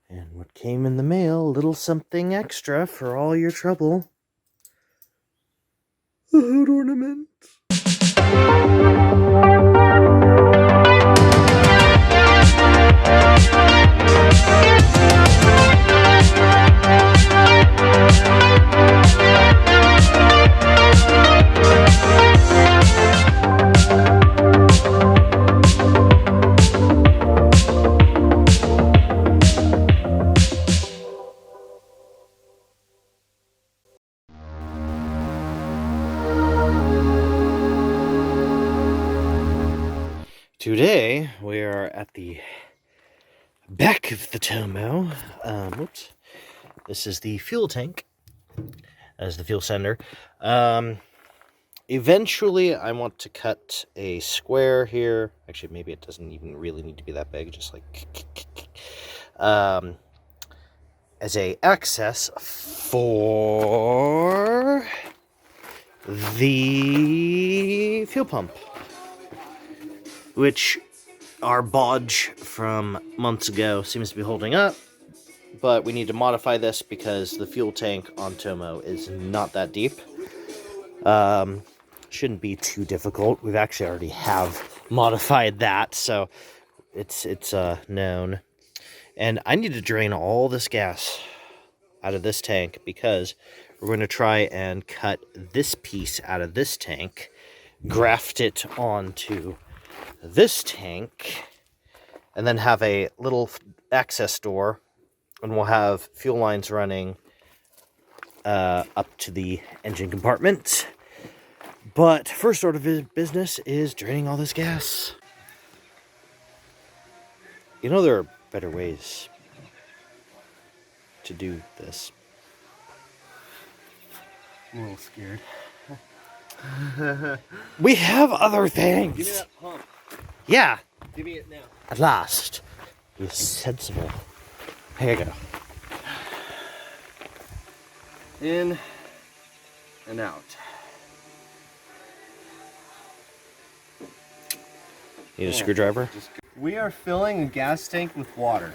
And what came in the mail, a little something extra for all your trouble. A hood ornament. Today, we are at the back of the Tomo. Whoops. This is the fuel tank as the fuel sender. Eventually, I want to cut a square here. Actually, maybe it doesn't even really need to be that big. Just like... as a access for the fuel pump, which our bodge from months ago seems to be holding up, but we need to modify this because the fuel tank on Tomo is not that deep. Shouldn't be too difficult. We've actually already have modified that, so it's known. And I need to drain all this gas out of this tank because we're going to try and cut this piece out of this tank, graft it onto this tank, and then have a little access door, and we'll have fuel lines running up to the engine compartment. But first order of business is draining all this gas. You know, there are better ways to do this. I'm a little scared. We have other things. Give me that pump. Yeah. Give me it now. At last. Be sensible. Here you go. In and out. Need a screwdriver? We are filling a gas tank with water.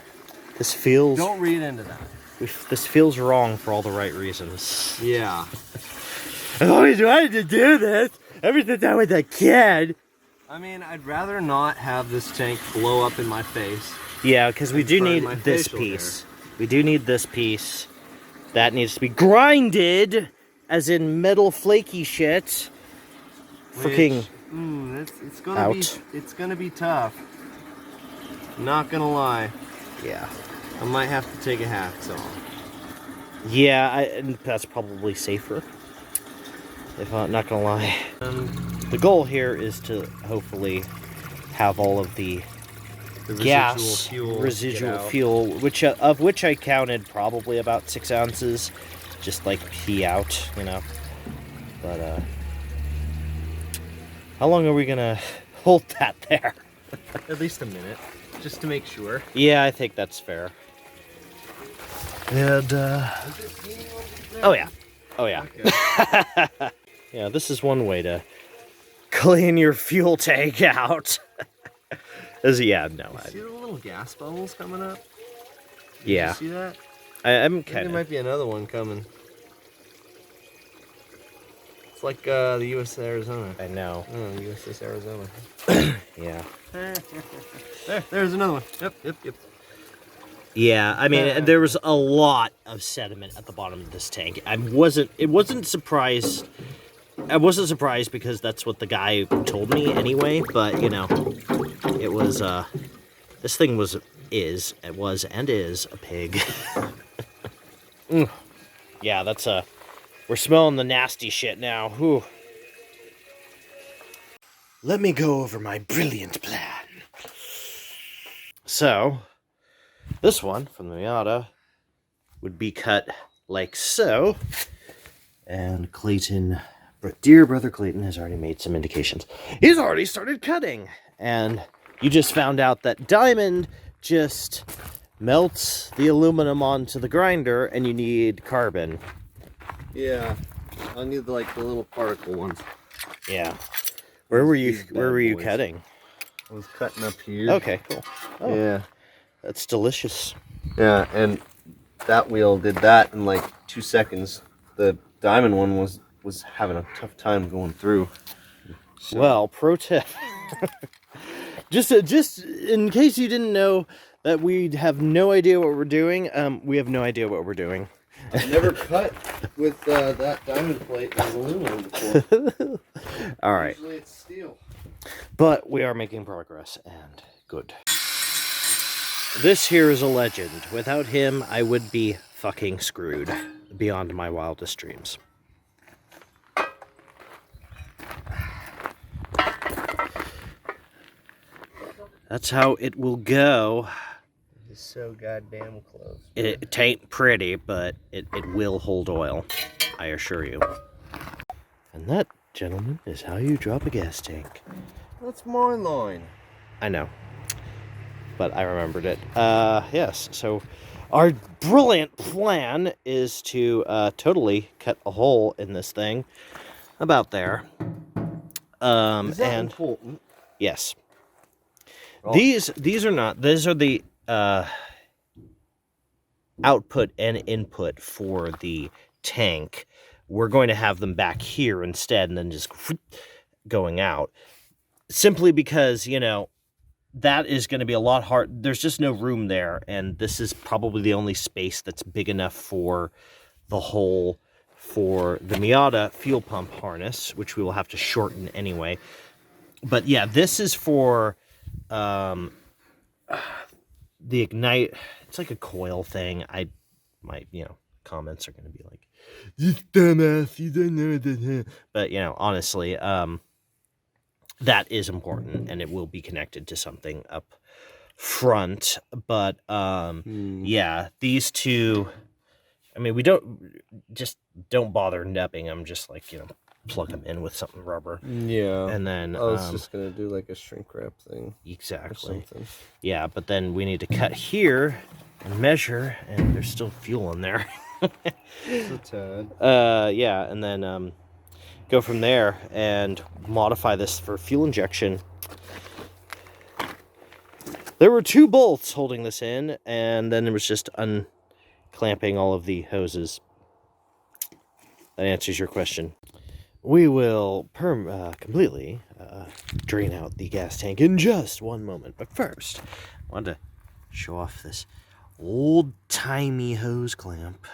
This feels... Don't read into that. This feels wrong for all the right reasons. Yeah. I've always wanted to do this ever since I was a kid. I mean, I'd rather not have this tank blow up in my face. Yeah, because we do need this piece. We do need this piece. That needs to be grinded, as in metal flaky shit. Freaking it's gonna be tough. Not gonna lie. Yeah. I might have to take a hacksaw. Yeah, and that's probably safer. If I'm not gonna lie. The goal here is to hopefully have all of the gas, residual fuel, which of which I counted probably about 6 ounces, just like pee out, you know. But how long are we gonna hold that there? At least a minute, just to make sure. Yeah, I think that's fair. And oh yeah, oh yeah. Okay. Yeah, this is one way to clean your fuel tank out. Yeah, no. See the little gas bubbles coming up? Yeah. You see that? I'm kind of. There might be another one coming. It's like the USS Arizona. I know. Oh, USS Arizona. Yeah. There's another one. Yep. Yeah, I mean, there was a lot of sediment at the bottom of this tank. I wasn't surprised because that's what the guy told me anyway, but, you know, it was, this thing was and is a pig. Yeah, that's, we're smelling the nasty shit now. Whew. Let me go over my brilliant plan. So, this one from the Miata would be cut like so, and Clayton, dear brother Clayton, has already made some indications. He's already started cutting, and you just found out that diamond just melts the aluminum onto the grinder, and you need carbon. Yeah, I need the little particle ones. Yeah. Where were you cutting? I was cutting up here. Okay, cool. Oh, yeah. That's delicious. Yeah, and that wheel did that in like 2 seconds. The diamond one was having a tough time going through. So. Well, pro tip. just in case you didn't know that we have no idea what we're doing, we have no idea what we're doing. I've never cut with that diamond plate and aluminum before. All right. Usually it's steel. But we are making progress, and good. This here is a legend. Without him, I would be fucking screwed beyond my wildest dreams. That's how it will go. It's so goddamn close. It ain't pretty, but it will hold oil, I assure you. And that, gentlemen, is how you drop a gas tank. That's my line. I know, but I remembered it. Yes, so our brilliant plan is to totally cut a hole in this thing about there. Is that and important? yes. Oh. These are not. These are the output and input for the tank. We're going to have them back here instead, and then just going out. Simply because, you know, that is going to be a lot hard. There's just no room there, and this is probably the only space that's big enough for the hole for the Miata fuel pump harness, which we will have to shorten anyway. But yeah, this is for the ignite. It's like a coil thing. My comments are going to be like, "This dumbass, you don't know that." But honestly, that is important, and it will be connected to something up front. But yeah, these two. I mean, we don't bother nubbing them. Just like plug them in with something rubber. Yeah. And then I was just gonna do like a shrink wrap thing. Exactly. Or something. Yeah, but then we need to cut here and measure, and there's still fuel in there. It's a tad. Yeah, and then go from there and modify this for fuel injection. There were 2 bolts holding this in, and then it was just unclamping all of the hoses. That answers your question. We will completely drain out the gas tank in just one moment. But first, I wanted to show off this old-timey hose clamp.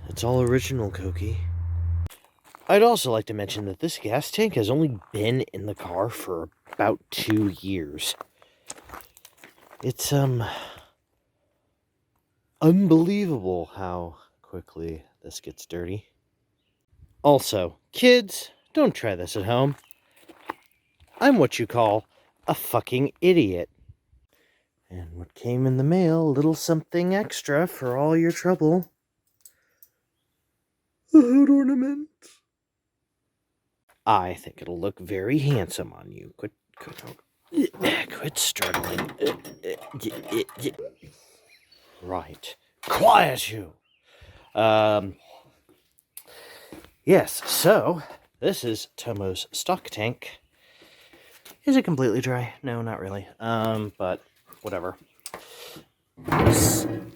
It's all original, Koki. I'd also like to mention that this gas tank has only been in the car for about 2 years. It's unbelievable how quickly this gets dirty. Also, kids, don't try this at home. I'm what you call a fucking idiot. And what came in the mail, a little something extra for all your trouble. A hood ornament. I think it'll look very handsome on you. Quit struggling. Right. Quiet you. Yes, so this is Tomo's stock tank. Is it completely dry? No, not really. But whatever.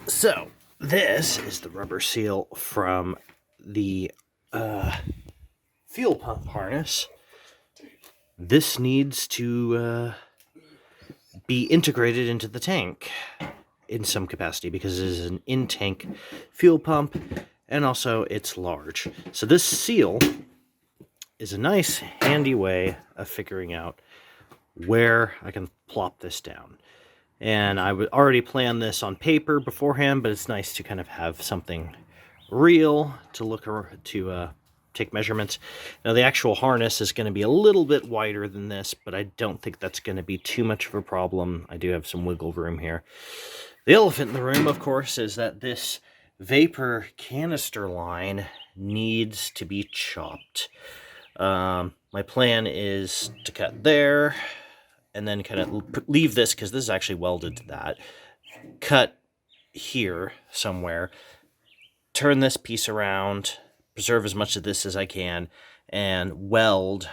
So this is the rubber seal from the fuel pump harness. This needs to be integrated into the tank in some capacity because it is an in-tank fuel pump. And also, it's large. So this seal is a nice, handy way of figuring out where I can plop this down. And I would already plan this on paper beforehand, but it's nice to kind of have something real to take measurements. Now, the actual harness is going to be a little bit wider than this, but I don't think that's going to be too much of a problem. I do have some wiggle room here. The elephant in the room, of course, is that this vapor canister line needs to be chopped. My plan is to cut there and then kind of leave this because this is actually welded to that. Cut here somewhere, turn this piece around, preserve as much of this as I can, and weld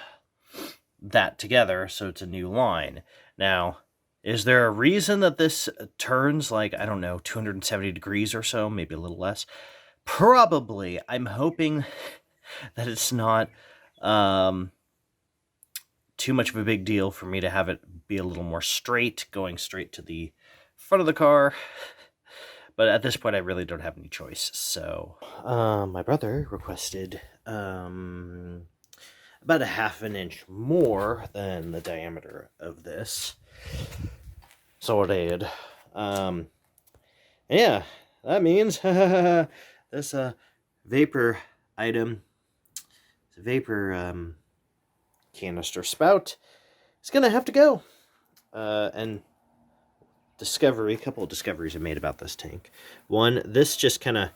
that together so it's a new line. Now, Is there a reason that this turns like, I don't know, 270 degrees or so, maybe a little less? Probably. I'm hoping that it's not too much of a big deal for me to have it be a little more straight, going straight to the front of the car. But at this point, I really don't have any choice. So, my brother requested about a half an inch more than the diameter of this. So it did. Yeah, that means this vapor item, vapor canister spout, is gonna have to go. And a couple of discoveries I made about this tank. One, this just kind of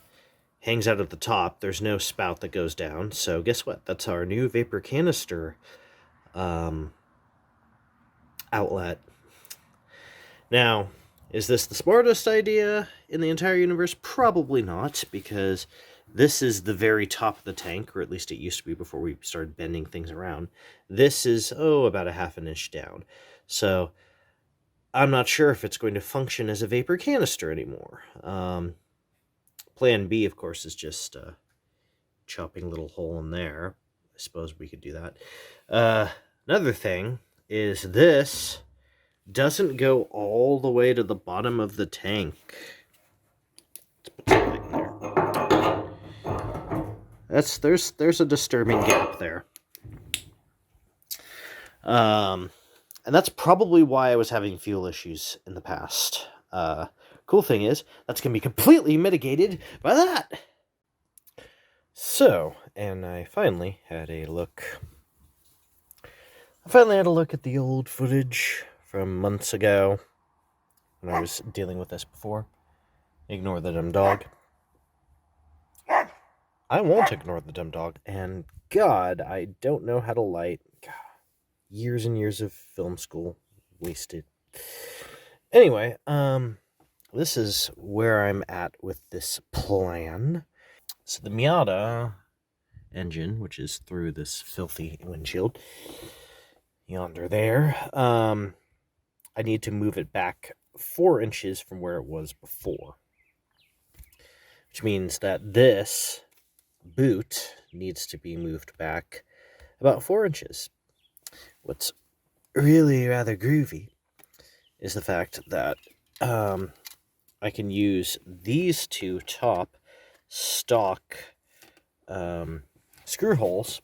hangs out at the top. There's no spout that goes down. So guess what? That's our new vapor canister outlet. Now, is this the smartest idea in the entire universe? Probably not, because this is the very top of the tank, or at least it used to be before we started bending things around. This is, about a half an inch down. So I'm not sure if it's going to function as a vapor canister anymore. Plan B, of course, is just chopping a little hole in there. I suppose we could do that. Another thing is this doesn't go all the way to the bottom of the tank. Let's put something there. There's a disturbing gap there. And that's probably why I was having fuel issues in the past. Cool thing is, that's going to be completely mitigated by that. So, and I finally had a look. At the old footage from months ago when I was dealing with this before. Ignore the dumb dog. I won't ignore the dumb dog. And God, I don't know how to light. God, years and years of film school wasted. Anyway, this is where I'm at with this plan. So the Miata engine, which is through this filthy windshield yonder there, I need to move it back 4 inches from where it was before, which means that this boot needs to be moved back about 4 inches. What's really rather groovy is the fact that I can use these two top stock screw holes.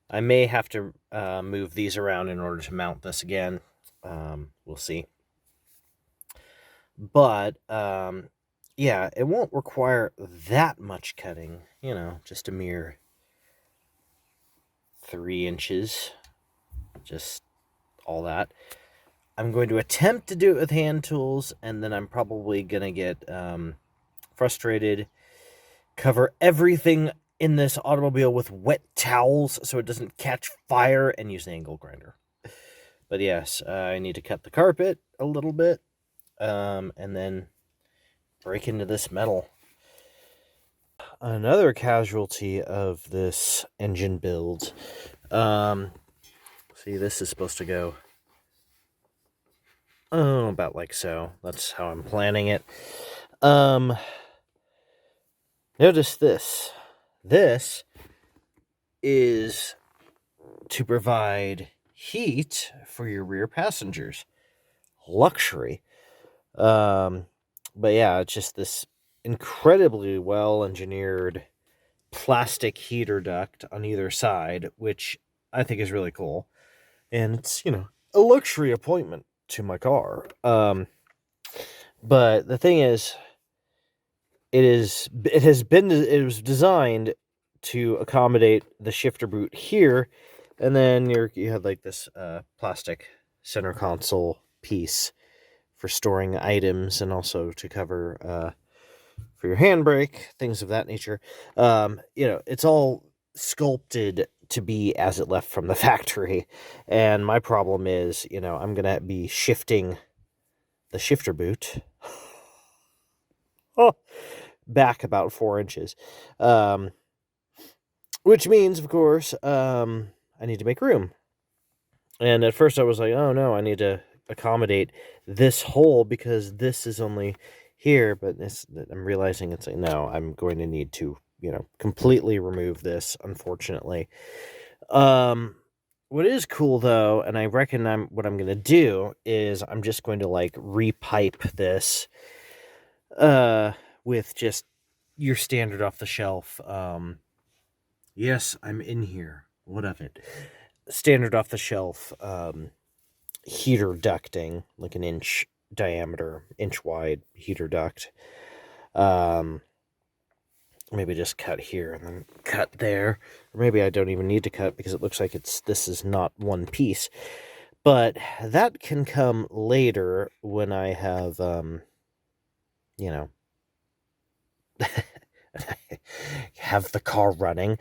I may have to move these around in order to mount this again. We'll see. But, yeah, it won't require that much cutting. Just a mere 3 inches. Just all that. I'm going to attempt to do it with hand tools, and then I'm probably going to get frustrated, cover everything in this automobile with wet towels so it doesn't catch fire, and use an angle grinder. But yes, I need to cut the carpet a little bit, and then break into this metal. Another casualty of this engine build. See, this is supposed to go about like so. That's how I'm planning it. Notice this. This is to provide heat for your rear passengers. Luxury. But yeah, it's just this incredibly well-engineered plastic heater duct on either side, which I think is really cool. And it's, a luxury appointment to my car. But the thing is, it was designed to accommodate the shifter boot here, and then you had like this plastic center console piece for storing items, and also to cover for your handbrake, things of that nature. It's all sculpted to be as it left from the factory, and my problem is, I'm gonna be shifting the shifter boot back about 4 inches, which means, of course, I need to make room. And at first I was like, oh no, I need to accommodate this hole because this is only here, but I'm realizing it's like, no, I'm going to need to, completely remove this, unfortunately. What is cool though, and I reckon what I'm going to do is I'm just going to like repipe this with just your standard off the shelf. Yes, I'm in here. What of it? Standard off the shelf heater ducting, like an inch diameter, inch wide heater duct. Maybe just cut here and then cut there. Or maybe I don't even need to cut because it looks like this is not one piece. But that can come later when I have, have the car running.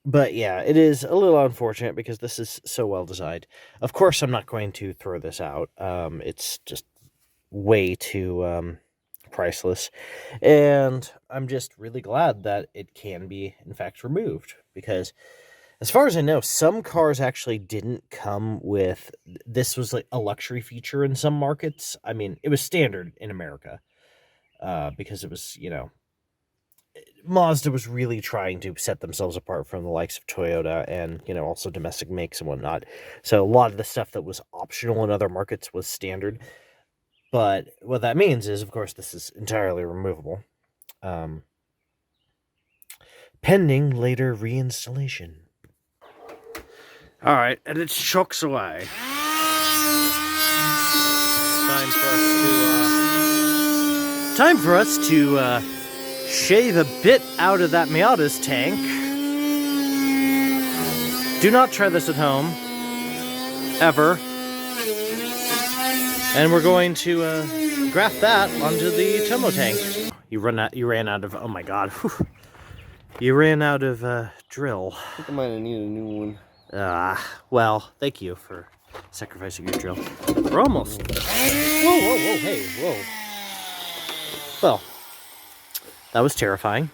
But yeah, it is a little unfortunate because this is so well designed. Of course, I'm not going to throw this out. It's just way too priceless. And I'm just really glad that it can be, in fact, removed. Because as far as I know, some cars actually didn't come with... This was like a luxury feature in some markets. I mean, it was standard in America. Because it was, Mazda was really trying to set themselves apart from the likes of Toyota and, also domestic makes and whatnot. So a lot of the stuff that was optional in other markets was standard. But what that means is, of course, this is entirely removable. Pending later reinstallation. All right, and it chokes away. Time for us to shave a bit out of that Miata's tank. Do not try this at home, ever. And we're going to graft that onto the Tomo tank. You ran out of, oh my god. You ran out of drill. I think I might have needed a new one. Well, thank you for sacrificing your drill. We're almost. Whoa, hey, whoa. Well, that was terrifying.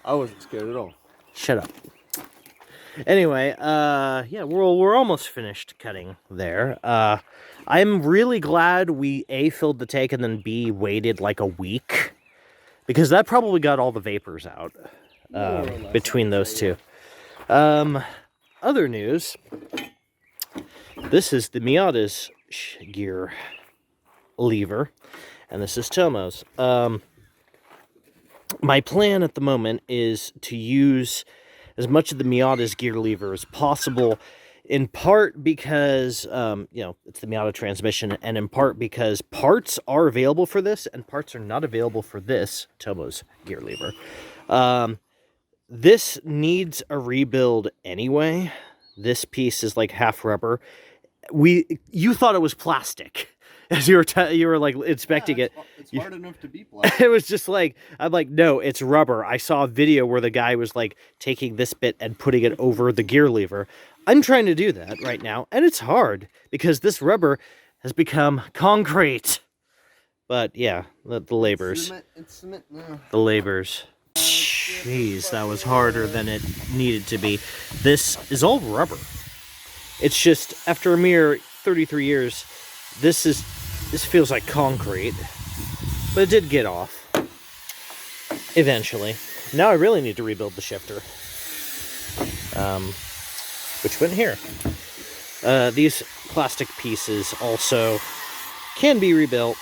I wasn't scared at all. Shut up. Anyway, yeah, we're almost finished cutting there. I'm really glad we A, filled the tank, and then B, waited like a week. Because that probably got all the vapors out between those two. Other news. This is the Miata's gear lever. And this is Tomo's. My plan at the moment is to use as much of the Miata's gear lever as possible, in part because, it's the Miata transmission, and in part because parts are available for this, and parts are not available for this, Tomo's gear lever. This needs a rebuild anyway. This piece is like half rubber. You thought it was plastic. As you were like inspecting it. It's hard enough to be plastic. It was just like, I'm like, no, it's rubber. I saw a video where the guy was like taking this bit and putting it over the gear lever. I'm trying to do that right now, and it's hard because this rubber has become concrete. But yeah, the labors. It's cement now. The labors. Jeez, that was harder than it needed to be. This is all rubber. It's just, after a mere 33 years, this feels like concrete. But it did get off. Eventually. Now I really need to rebuild the shifter. Which went here. These plastic pieces also can be rebuilt.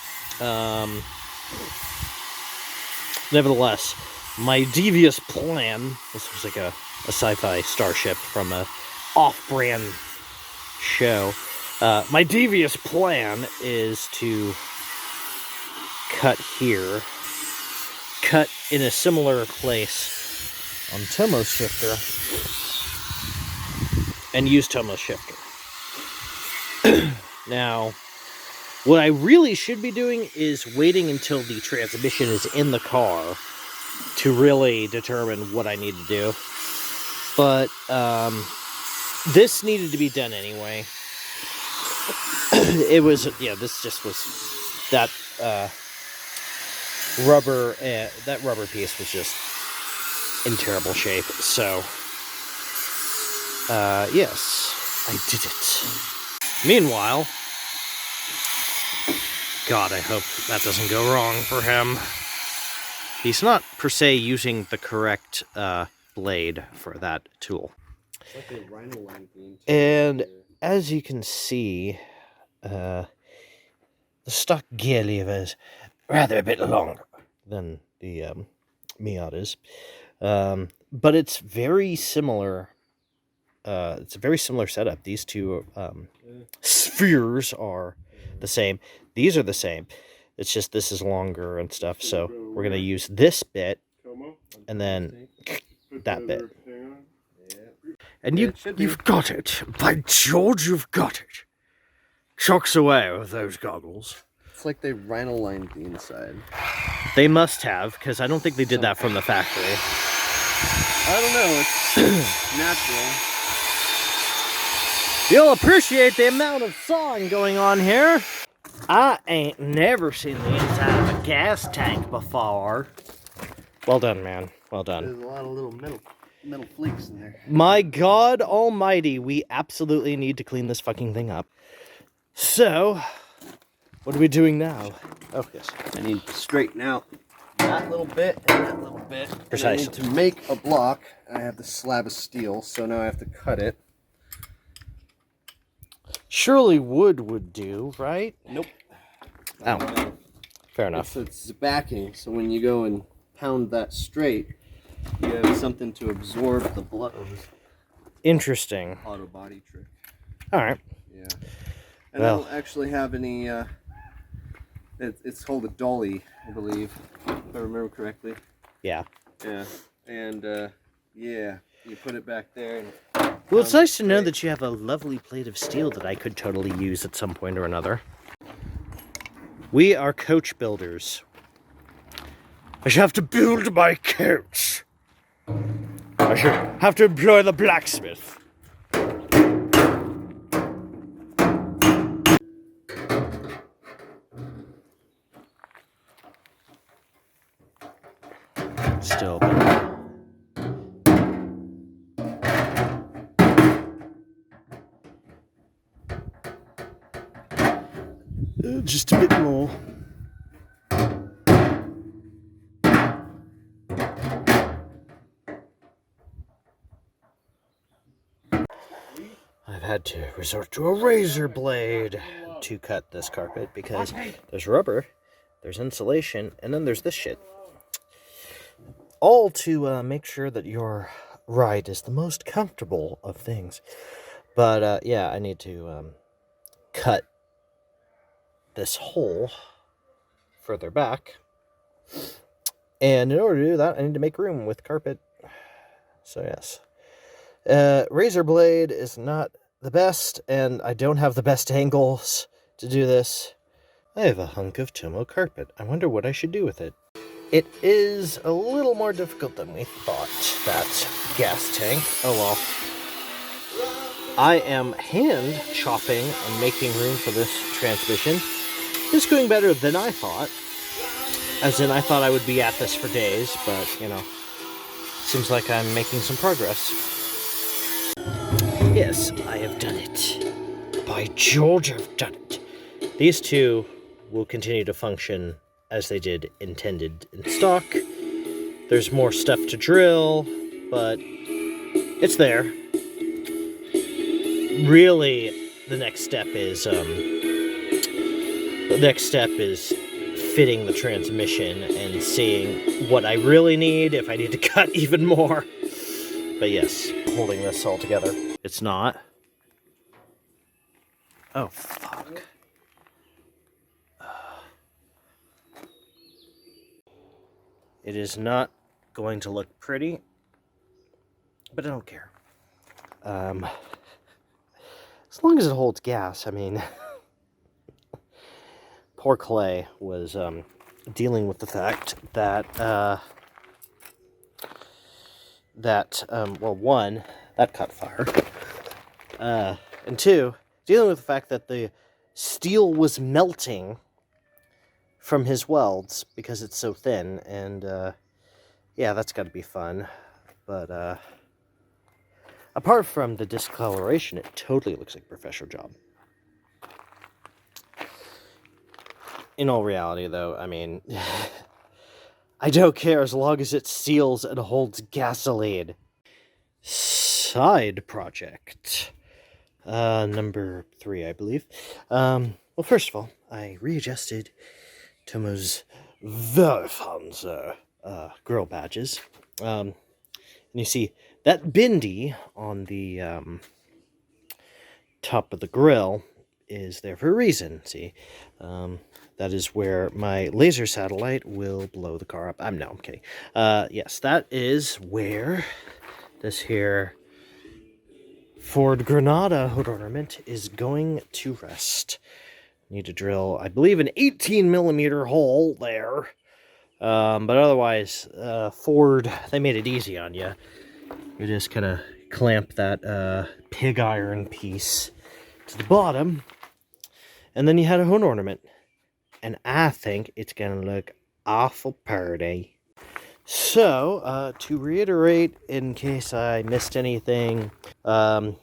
Nevertheless, my devious plan, this was like a sci-fi starship from a off-brand show. My devious plan is to cut here, cut in a similar place on Tomo's shifter, and use Tomo's shifter. Now, what I really should be doing is waiting until the transmission is in the car to really determine what I need to do. But this needed to be done anyway. It was, this just was that rubber piece was just in terrible shape. So yes, I did it. Meanwhile, God, I hope that doesn't go wrong for him. He's not, per se, using the correct blade for that tool. It's like a rhino line beam. And as you can see, the stock gear lever is rather a bit longer than the Miata's. But it's very similar. It's a very similar setup. These two spheres are the same. These are the same. It's just this is longer and stuff. So we're going to use this bit and then that bit. And you've got it. By George, you've got it. Shocks away with those goggles. It's like they rhino lined the inside. They must have, because I don't think they did that from the factory. I don't know. It's natural. You'll appreciate the amount of sawing going on here. I ain't never seen the inside of a gas tank before. Well done, man. Well done. There's a lot of little metal flakes in there. My God almighty, we absolutely need to clean this fucking thing up. So, what are we doing now? Oh, yes. I need to straighten out that little bit and that little bit. Precisely. And I need to make a block. I have the slab of steel, so now I have to cut it. Surely wood would do, right? Nope. Oh, fair enough. It's backing, so when you go and pound that straight, you have something to absorb the blows. Interesting. Auto body trick. All right. Yeah. And I don't actually have any, it's called a dolly, I believe, if I remember correctly. Yeah. Yeah. And, yeah, you put it back there. And well, it's nice to know that you have a lovely plate of steel that I could totally use at some point or another. We are coach builders. I shall have to build my coach. I shall have to employ the blacksmith. Still. Just a bit more. I've had to resort to a razor blade to cut this carpet because there's rubber, there's insulation, and then there's this shit. All to make sure that your ride is the most comfortable of things. But yeah, I need to cut this hole further back. And in order to do that, I need to make room with carpet. So yes. Razor blade is not the best, and I don't have the best angles to do this. I have a hunk of Tomo carpet. I wonder what I should do with it. It is a little more difficult than we thought, that gas tank. Oh well. I am hand chopping and making room for this transmission. It's going better than I thought. As in, I thought I would be at this for days, but, you know, seems like I'm making some progress. Yes, I have done it. By George, I've done it. These two will continue to function as they did intended in stock. There's more stuff to drill, but it's there. Really, the next step is fitting the transmission and seeing what I really need, if I need to cut even more. But yes, holding this all together. It's not. Oh, fuck. It is not going to look pretty, but I don't care. As long as it holds gas, I mean... Poor Clay was dealing with the fact that, well, one, that caught fire, and two, dealing with the fact that the steel was melting from his welds because it's so thin, and yeah, that's got to be fun. But apart from the discoloration, it totally looks like a professional job. in all reality, though, I mean, I don't care as long as it seals and holds gasoline. Side project. Number 3, I believe. Well, first of all, I readjusted Tomo's very fancy grill badges. And you see, that bindi on the top of the grill is there for a reason, see? That is where my laser satellite will blow the car up. I'm kidding. Yes, that is where this here Ford Granada hood ornament is going to rest. Need to drill, I believe, an 18mm hole there. But otherwise, Ford, they made it easy on you. You just kind of clamp that pig iron piece to the bottom, and then you had a hood ornament. And I think it's going to look awful pretty. So, to reiterate, in case I missed anything, my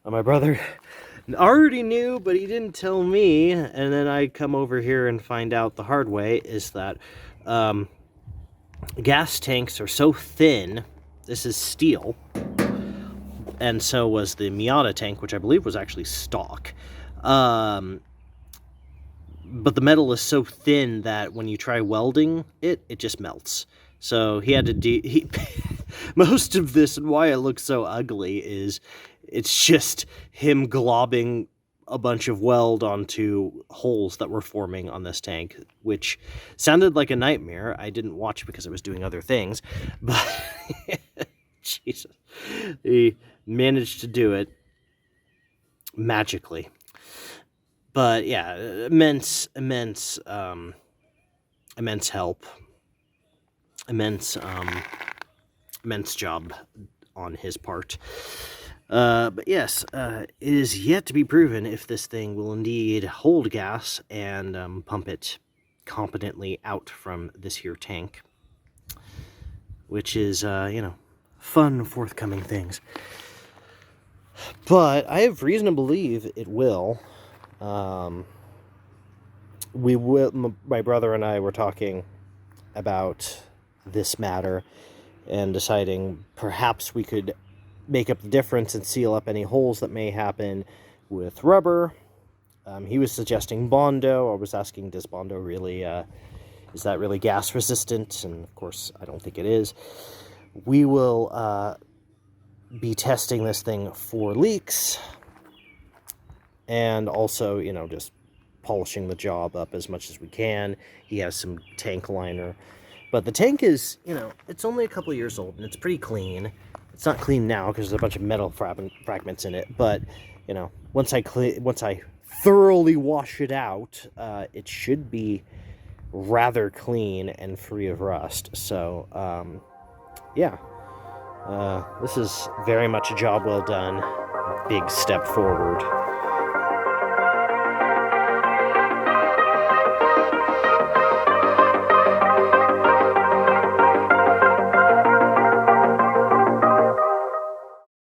brother already knew, but he didn't tell me, and then I come over here and find out the hard way, is that gas tanks are so thin, this is steel, and so was the Miata tank, which I believe was actually stock. But the metal is so thin that when you try welding it, it just melts. So he had to most of this, and why it looks so ugly, is it's just him globbing a bunch of weld onto holes that were forming on this tank, which sounded like a nightmare. I didn't watch because I was doing other things, but Jesus, he managed to do it magically. But yeah, immense help, immense job on his part. But yes, it is yet to be proven if this thing will indeed hold gas and pump it competently out from this here tank, which is, fun forthcoming things. But I have reason to believe it will. My brother and I were talking about this matter and deciding perhaps we could make up the difference and seal up any holes that may happen with rubber. He was suggesting Bondo. I was asking, does Bondo really, is that really gas resistant? And of course, I don't think it is. We will be testing this thing for leaks, and also, just polishing the job up as much as we can. He has some tank liner, but the tank is, it's only a couple of years old, and it's pretty clean. It's not clean now because there's a bunch of metal fragments in it, but, once I thoroughly wash it out, it should be rather clean and free of rust. So, yeah. This is very much a job well done. Big step forward.